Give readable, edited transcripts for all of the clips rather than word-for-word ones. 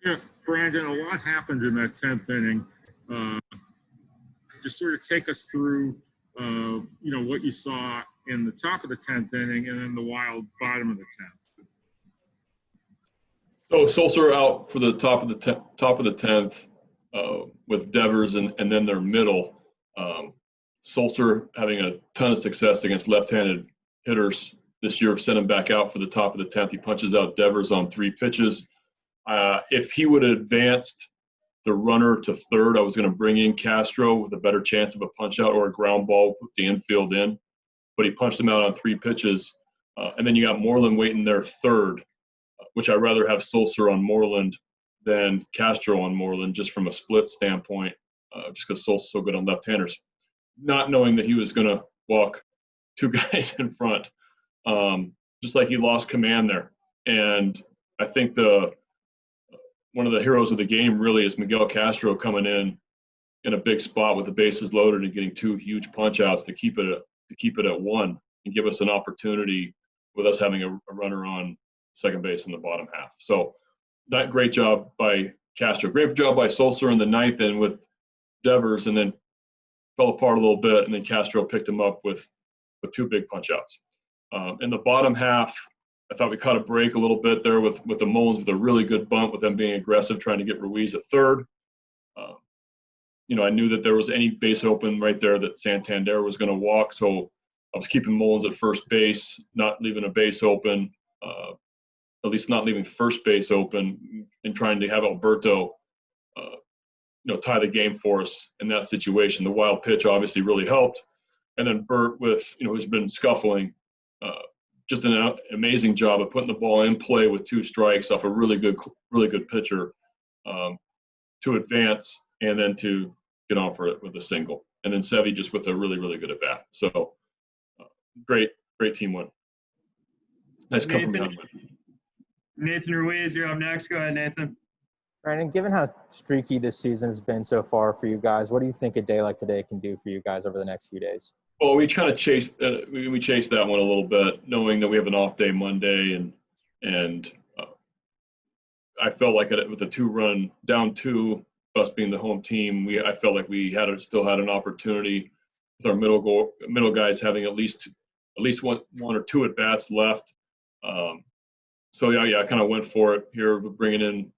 Yeah, Brandon, a lot happened in that 10th inning. Uh, just sort of take us through, what you saw in the top of the 10th inning and then the wild bottom of the 10th. So Sulcer out for the top of the 10th with Devers and then their middle. Sulcer having a ton of success against left-handed hitters this year, sent him back out for the top of the 10th. He punches out Devers on 3 pitches. If he would have advanced the runner to third, I was going to bring in Castro with a better chance of a punch out or a ground ball with the infield in. But he punched him out on 3 pitches. And then you got Moreland waiting there third, which I'd rather have Sulcer on Moreland than Castro on Moreland, just from a split standpoint, just because Sulcer's so good on left-handers. Not knowing that he was going to walk 2 guys in front, just like he lost command there. And I think one of the heroes of the game really is Miguel Castro coming in a big spot with the bases loaded and getting 2 huge punch-outs to keep it at 1 and give us an opportunity with us having a runner on second base in the bottom half. So that great job by Castro. Great job by Sulcer in the 9th and with Devers, and then fell apart a little bit, and then Castro picked him up with 2 big punch-outs. In the bottom half, I thought we caught a break a little bit there with the Mullins with a really good bunt with them being aggressive, trying to get Ruiz at third. I knew that there was any base open right there that Santander was going to walk, so I was keeping Mullins at first base, not leaving a base open, at least not leaving first base open, and trying to have Alberto, tie the game for us in that situation. The wild pitch obviously really helped, and then Bert who's been scuffling, just an amazing job of putting the ball in play with 2 strikes off a really good pitcher to advance and then to get on for it with a single. And then Sevy just with a really, really good at bat. So great team win. Nice come from behind win. Nathan Ruiz, you're up next. Go ahead, Nathan. Brandon, given how streaky this season has been so far for you guys, what do you think a day like today can do for you guys over the next few days? Well, we kind of chased that one a little bit, knowing that we have an off day Monday, and I felt like with a 2-run down 2, us being the home team, I felt like we still had an opportunity with our middle guys having at least one or 2 at bats left. So I kind of went for it here, bringing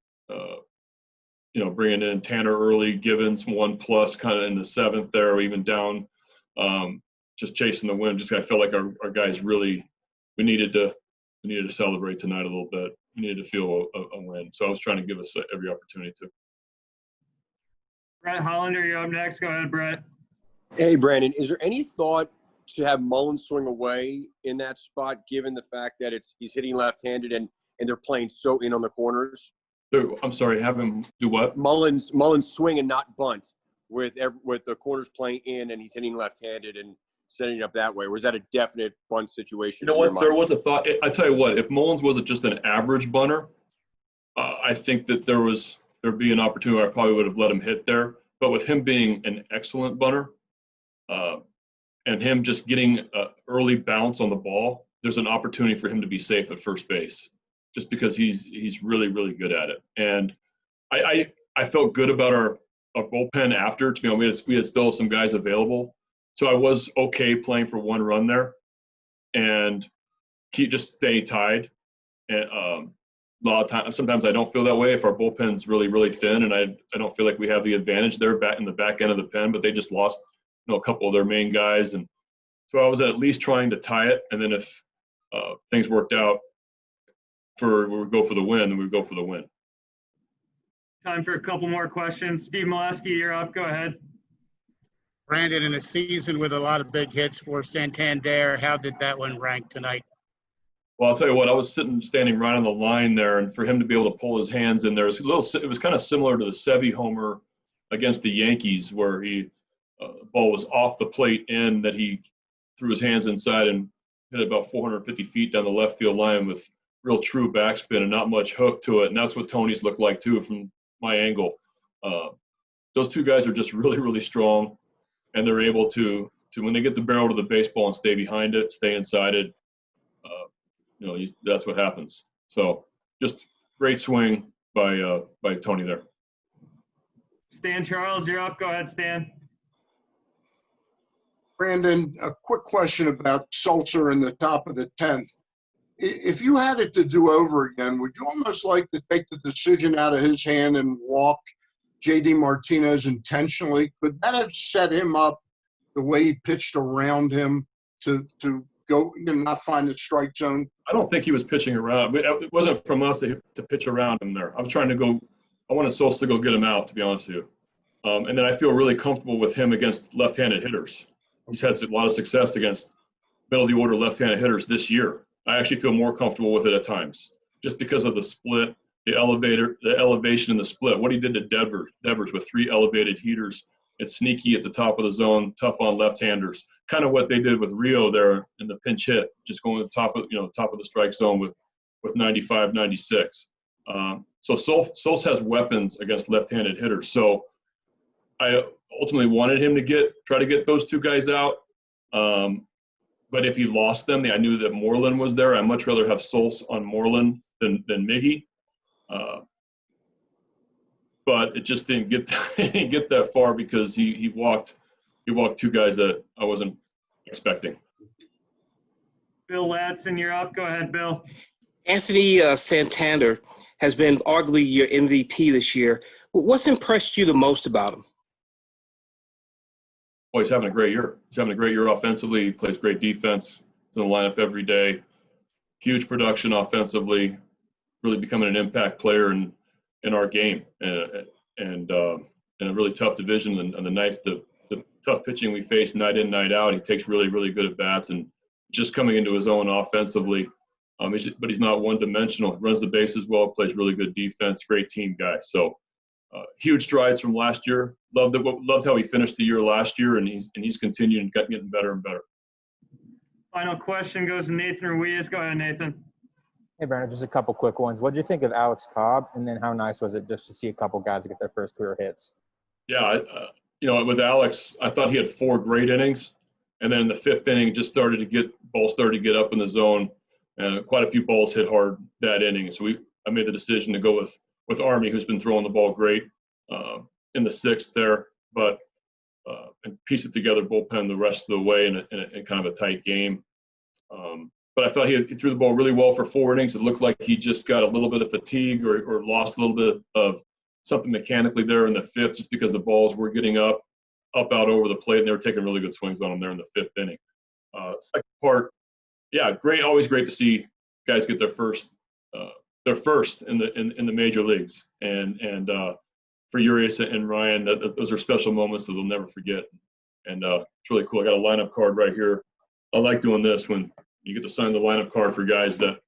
in Tanner early, Givens 1+ kind of in the 7th there, or even down. Just chasing the win. I felt like our guys really, we needed to celebrate tonight a little bit. We needed to feel a win. So I was trying to give us every opportunity to. Brett Hollander, you're up next. Go ahead, Brett. Hey, Brandon, is there any thought to have Mullins swing away in that spot, given the fact that he's hitting left-handed and they're playing so in on the corners? I'm sorry, have him do what? Mullins swing and not bunt with the corners playing in, and he's hitting left-handed and setting it up that way. Or was that a definite bunt situation? You know what? There was a thought. I tell you what, if Mullins wasn't just an average bunter, I think that there'd be an opportunity where I probably would have let him hit there. But with him being an excellent bunter, and him just getting an early bounce on the ball, there's an opportunity for him to be safe at first base, just because he's really, really good at it. And I felt good about our bullpen after. To be honest, we had still some guys available, so I was okay playing for 1 run there, and just stay tied. And a lot of times, sometimes I don't feel that way if our bullpen's really, really thin, and I don't feel like we have the advantage there back in the back end of the pen. But they just lost a couple of their main guys, and so I was at least trying to tie it. And then if things worked out we would go for the win, then we'd go for the win. Time for a couple more questions. Steve Molesky, you're up. Go ahead. Brandon, in a season with a lot of big hits for Santander, how did that one rank tonight? Well, I'll tell you what, I was standing right on the line there, and for him to be able to pull his hands in there, it was kind of similar to the Sevy homer against the Yankees, where the ball was off the plate in, that he threw his hands inside and hit it about 450 feet down the left field line with real true backspin and not much hook to it. And that's what Tony's looked like too from my angle. Those 2 guys are just really, really strong, and they're able to when they get the barrel to the baseball and stay behind it, stay inside it, that's what happens. So just great swing, by Tony there. Stan Charles, you're up. Go ahead, Stan. Brandon, a quick question about Sulzer in the top of the 10th. If you had it to do over again, would you almost like to take the decision out of his hand and walk J.D. Martinez intentionally? Could that have set him up the way he pitched around him to go and not find the strike zone? I don't think he was pitching around. It wasn't from us to pitch around him there. I was trying to go – I wanted Sulzer to go get him out, to be honest with you. And then I feel really comfortable with him against left-handed hitters. He's had a lot of success against middle-of-the-order left-handed hitters this year. I actually feel more comfortable with it at times, just because of the split, the elevation in the split. What he did to Devers with 3 elevated heaters. It's sneaky at the top of the zone, tough on left-handers. Kind of what they did with Rio there in the pinch hit, just going to the top of the strike zone with 95, 96. So Solz has weapons against left-handed hitters. So I ultimately wanted him to try to get those 2 guys out. But if he lost them, I knew that Moreland was there. I'd much rather have Solz on Moreland than Miggy. But it just didn't get that far because he walked 2 guys that I wasn't expecting. Bill Ladson, you're up. Go ahead, Bill. Anthony Santander has been arguably your MVP this year. What's impressed you the most about him? Oh, he's having a great year. He's having a great year offensively. He plays great defense. He's in the lineup every day. Huge production offensively. Really becoming an impact player in our game. And in a really tough division and the tough pitching we face night in, night out, he takes really, really good at bats and just coming into his own offensively. But he's not one-dimensional. He runs the bases well, plays really good defense, great team guy. So huge strides from last year. Loved how he finished the year last year, and he's continuing getting better and better. Final question goes to Nathan Ruiz. Go ahead, Nathan. Hey, Brandon, just a couple quick ones. What did you think of Alex Cobb, and then how nice was it just to see a couple guys get their first career hits? Yeah, with Alex, I thought he had 4 great innings, and then in the 5th inning, just balls started to get up in the zone, and quite a few balls hit hard that inning. So I made the decision to go with Army, who's been throwing the ball great in the 6th there, but and piece it together bullpen the rest of the way in kind of a tight game. But I thought he threw the ball really well for 4 innings. It looked like he just got a little bit of fatigue or lost a little bit of something mechanically there in the 5th, just because the balls were getting up out over the plate, and they were taking really good swings on him there in the 5th inning. Second part, yeah, great. Always great to see guys get their first in the major leagues, and for Urias and Ryan, those are special moments that they'll never forget. And it's really cool. I got a lineup card right here. I like doing this when you get to sign the lineup card for guys that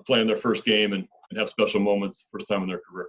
play in their first game and have special moments first time in their career.